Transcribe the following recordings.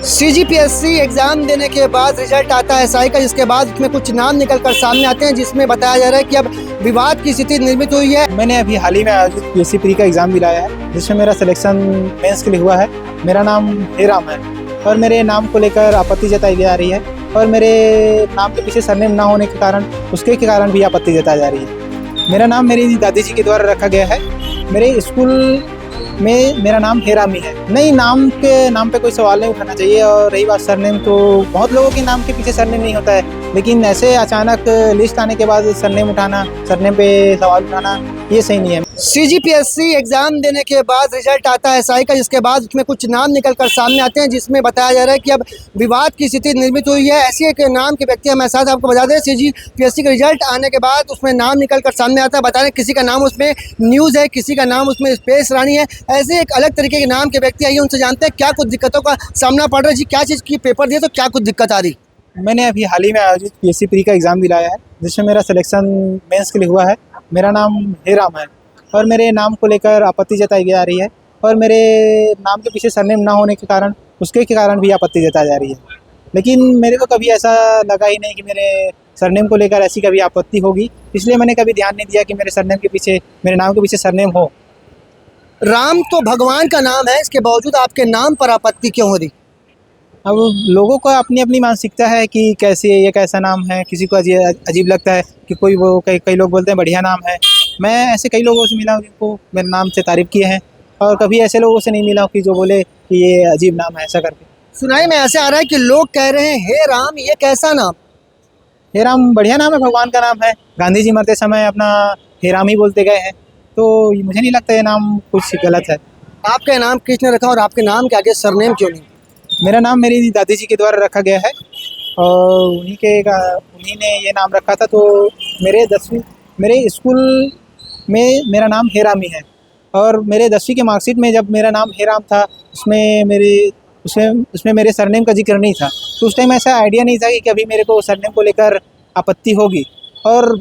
CGPSC exam देने के बाद रिजल्ट आता है एसआई का, जिसके बाद उसमें कुछ नाम निकल कर सामने आते हैं, जिसमें बताया जा रहा है कि अब विवाद की स्थिति निर्मित हुई है। मैंने अभी हाल ही में आयोजित पीएससी प्री का एग्ज़ाम दिलाया है, जिसमें मेरा सिलेक्शन मेंस के लिए हुआ है। मेरा नाम हेराम है और मेरे नाम को लेकर आपत्ति जताई जा रही है और मेरे नाम के पीछे सरनेम ना होने के कारण उसके कारण भी आपत्ति जताई जा रही है। मेरा नाम मेरी दादी जी के द्वारा रखा गया है। मेरे स्कूल में मेरा नाम हेरामी है। नहीं, नाम पे कोई सवाल नहीं उठाना चाहिए। और रही बात सरनेम, तो बहुत लोगों के नाम के पीछे सरनेम नहीं होता है, लेकिन ऐसे अचानक लिस्ट आने के बाद सरनेम उठाना, सरनेम पे सवाल उठाना, ये सही नहीं है। सीजीपीएससी एग्जाम देने के बाद रिजल्ट आता है एसआई का, जिसके बाद उसमें कुछ नाम निकल कर सामने आते हैं, जिसमें बताया जा रहा है कि अब विवाद की स्थिति निर्मित हुई है। ऐसी एक नाम के व्यक्ति हमारे साथ, आपको बता दें सीजीपीएससी का रिजल्ट आने के बाद उसमें नाम निकल कर सामने आता है। बता दें किसी का नाम उसमें न्यूज़ है, किसी का नाम उसमें स्पेस रानी है। ऐसे एक अलग तरीके के नाम के व्यक्ति आइए उनसे जानते हैं क्या कुछ दिक्कतों का सामना पड़ रहा है। जी, क्या चीज़ की पेपर दिए तो क्या कुछ दिक्कत आ रही? मैंने अभी हाल ही में आयोजित पीएससी प्री का एग्ज़ाम दिलाया है, जिसमें मेरा सिलेक्शन मेंस के लिए हुआ है। मेरा नाम हेराम है और मेरे नाम को लेकर आपत्ति जताई जा रही है और मेरे नाम के पीछे सरनेम ना होने के कारण उसके कारण भी आपत्ति जताई जा रही है। लेकिन मेरे को कभी ऐसा लगा ही नहीं कि मेरे सरनेम को लेकर ऐसी कभी आपत्ति होगी, इसलिए मैंने कभी ध्यान नहीं दिया कि मेरे सरनेम के पीछे, मेरे नाम के पीछे सरनेम हो। राम तो भगवान का नाम है, इसके बावजूद आपके नाम पर आपत्ति क्यों हो रही? अब लोगों को अपनी अपनी मानसिकता है कि कैसे ये कैसा नाम है। किसी को अजीब लगता है कि कोई वो कई लोग बोलते हैं बढ़िया नाम है। मैं ऐसे कई लोगों से मिला हूँ जिनको मेरे नाम से तारीफ़ किए हैं, और कभी ऐसे लोगों से नहीं मिला हूँ कि जो बोले कि ये अजीब नाम है ऐसा करके। सुनाई में ऐसे आ रहा है कि लोग कह रहे हैं हे राम, ये कैसा नाम? हेराम बढ़िया नाम है, भगवान का नाम है। गांधी जी मरते समय अपना हेराम ही बोलते गए हैं, तो मुझे नहीं लगता ये नाम कुछ गलत है। आपका नाम किसने रखा और आपके नाम के आगे सरनेम क्यों नहीं? मेरा नाम मेरी दादी जी के द्वारा रखा गया है और उन्हीं ने ये नाम रखा था। तो मेरे स्कूल में मेरा नाम हेरामी है और मेरे 10वीं के मार्कशीट में जब मेरा नाम हेराम था, उसमें मेरे सरनेम का जिक्र नहीं था। तो उस टाइम ऐसा आइडिया नहीं था कि कभी मेरे को सरनेम को लेकर आपत्ति होगी। और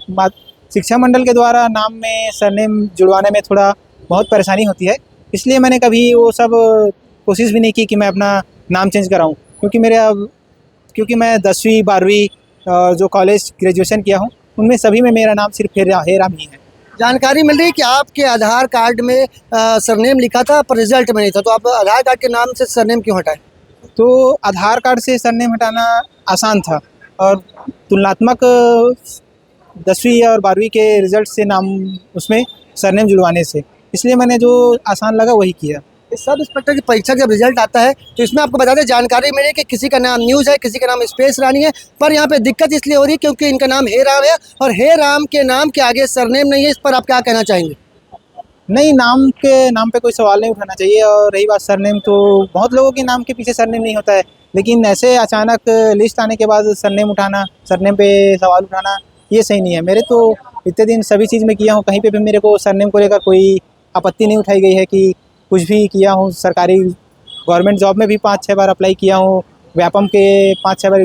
शिक्षा मंडल के द्वारा नाम में सरनेम जुड़वाने में थोड़ा बहुत परेशानी होती है, इसलिए मैंने कभी वो सब कोशिश भी नहीं की कि मैं अपना नाम चेंज कराऊं। क्योंकि मैं 10वीं 12वीं जो कॉलेज ग्रेजुएशन किया हूं, उनमें सभी में मेरा नाम सिर्फ हेराम ही है। जानकारी मिल रही है कि आपके आधार कार्ड में सरनेम लिखा था पर रिजल्ट में नहीं था, तो आप आधार कार्ड के नाम से सरनेम क्यों हटाए? तो आधार कार्ड से सरनेम हटाना आसान था और तुलनात्मक 10वीं और 12वीं के रिजल्ट से नाम उसमें सरनेम जुड़वाने से, इसलिए मैंने जो आसान लगा वही किया। इस सब इंस्पेक्टर की परीक्षा का जब रिजल्ट आता है तो इसमें आपको बता दें, जानकारी मिली कि किसी का नाम न्यूज़ है, किसी का नाम स्पेस रानी है, पर यहाँ पे दिक्कत इसलिए हो रही है क्योंकि इनका नाम हे राम है और हे राम के नाम के आगे सरनेम नहीं है। इस पर आप क्या कहना चाहेंगे? नहीं, नाम पे कोई सवाल नहीं उठाना चाहिए। और रही बात सरनेम, तो बहुत लोगों के नाम के पीछे सरनेम नहीं होता है, लेकिन ऐसे अचानक लिस्ट आने के बाद सरनेम उठाना, सरनेम पे सवाल उठाना, ये सही नहीं है। मेरे तो इतने दिन सभी चीज़ में किया हूँ, कहीं पे भी मेरे को सरनेम को लेकर कोई आपत्ति नहीं उठाई गई है कि कुछ भी किया हूँ। सरकारी गवर्नमेंट जॉब में भी 5-6 बार अप्लाई किया हूँ, व्यापम के 5-6 बार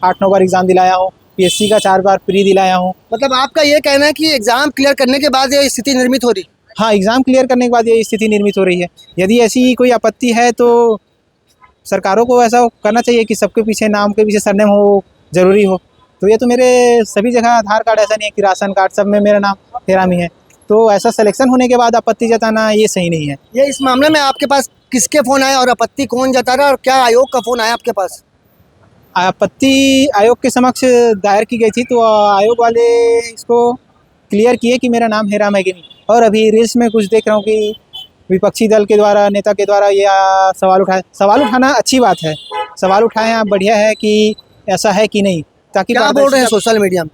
8-9 बार एग्ज़ाम दिलाया हूँ, पीएससी का 4 बार प्री दिलाया हूँ। मतलब आपका ये कहना है कि एग्जाम क्लियर करने के बाद ये स्थिति निर्मित हो रही? हाँ, एग्ज़ाम क्लियर करने के बाद ये स्थिति निर्मित हो रही है। यदि ऐसी कोई आपत्ति है तो सरकारों को ऐसा करना चाहिए कि सबके पीछे नाम के पीछे सरनेम हो, ज़रूरी हो। तो ये तो मेरे सभी जगह आधार कार्ड ऐसा नहीं है कि राशन कार्ड, सब में मेरा नाम हेरामी है। तो ऐसा सिलेक्शन होने के बाद आपत्ति जताना ये सही नहीं है। ये इस मामले में आपके पास किसके फ़ोन आए और आपत्ति कौन जता रहा है, और क्या आयोग का फ़ोन आया आपके पास? आपत्ति आयोग के समक्ष दायर की गई थी, तो आयोग वाले इसको क्लियर किए कि मेरा नाम हेराम है कि नहीं। और अभी रील्स में कुछ देख रहा हूँ कि विपक्षी दल के द्वारा, नेता के द्वारा ये सवाल उठाना अच्छी बात है। सवाल उठाएं आप, बढ़िया है कि ऐसा है कि नहीं, ताकि क्या बोल रहे हैं सोशल मीडिया में?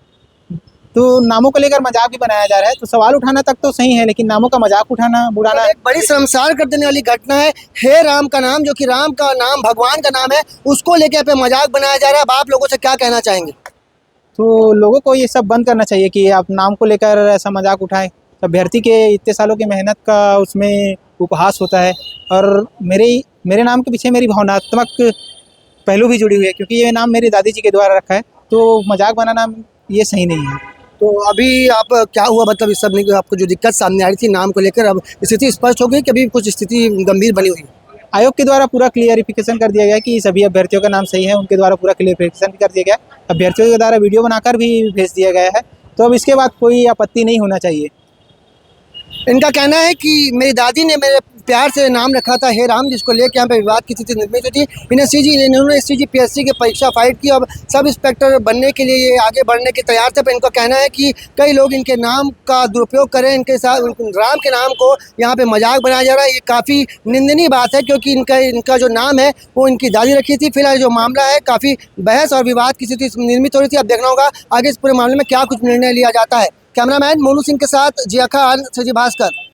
तो नामों को लेकर मजाक भी बनाया जा रहा है। तो सवाल उठाना तक तो सही है, लेकिन नामों का मजाक उठाना, बुराना। एक बड़ी शर्मसार कर देने वाली घटना है। हे राम का नाम, जो कि राम का नाम भगवान का नाम है, उसको लेके पे मजाक बनाया जा रहा है। अब आप लोगों से क्या कहना चाहेंगे? तो लोगों को ये सब बंद करना चाहिए कि आप नाम को लेकर ऐसा मजाक उठाएं। अभ्यर्थी के इतने सालों की मेहनत का उसमें उपहास होता है, और मेरे नाम के पीछे मेरी भावनात्मक पहलू भी जुड़ी हुई है, क्योंकि ये नाम मेरी दादी जी के द्वारा रखा है। तो मजाक बनाना ये सही नहीं है। तो अभी आप क्या हुआ, मतलब इस सब में आपको जो दिक्कत सामने आ रही थी नाम को लेकर, अब स्थिति स्पष्ट हो गई कि अभी कुछ स्थिति गंभीर बनी हुई है? आयोग के द्वारा पूरा क्लियरिफिकेशन कर दिया गया है कि सभी अभ्यर्थियों का नाम सही है, उनके द्वारा पूरा क्लियरिफिकेशन कर दिया गया है। अभ्यर्थियों के द्वारा वीडियो बनाकर भी भेज दिया गया है, तो अब इसके बाद कोई आपत्ति नहीं होना चाहिए। इनका कहना है कि मेरी दादी ने मेरे प्यार से नाम रखा था हे राम, जिसको लेकर यहाँ पे विवाद की स्थिति निर्मित हुई थी। इन्होंने CGPSC की परीक्षा फाइट की, अब सब इंस्पेक्टर बनने के लिए ये आगे बढ़ने के तैयार थे। पर इनका कहना है कि कई लोग इनके नाम का दुरुपयोग करें, इनके साथ राम के नाम को यहाँ पे मजाक बनाया जा रहा है। ये काफ़ी निंदनीय बात है, क्योंकि इनका जो नाम है वो इनकी दादी रखी थी। फिलहाल जो मामला है काफ़ी बहस और विवाद की स्थिति निर्मित हो रही थी। अब देखना होगा आगे इस पूरे मामले में क्या कुछ निर्णय लिया जाता है। कैमरामैन मोनू सिंह के साथ जिया खान, सजी भास्कर।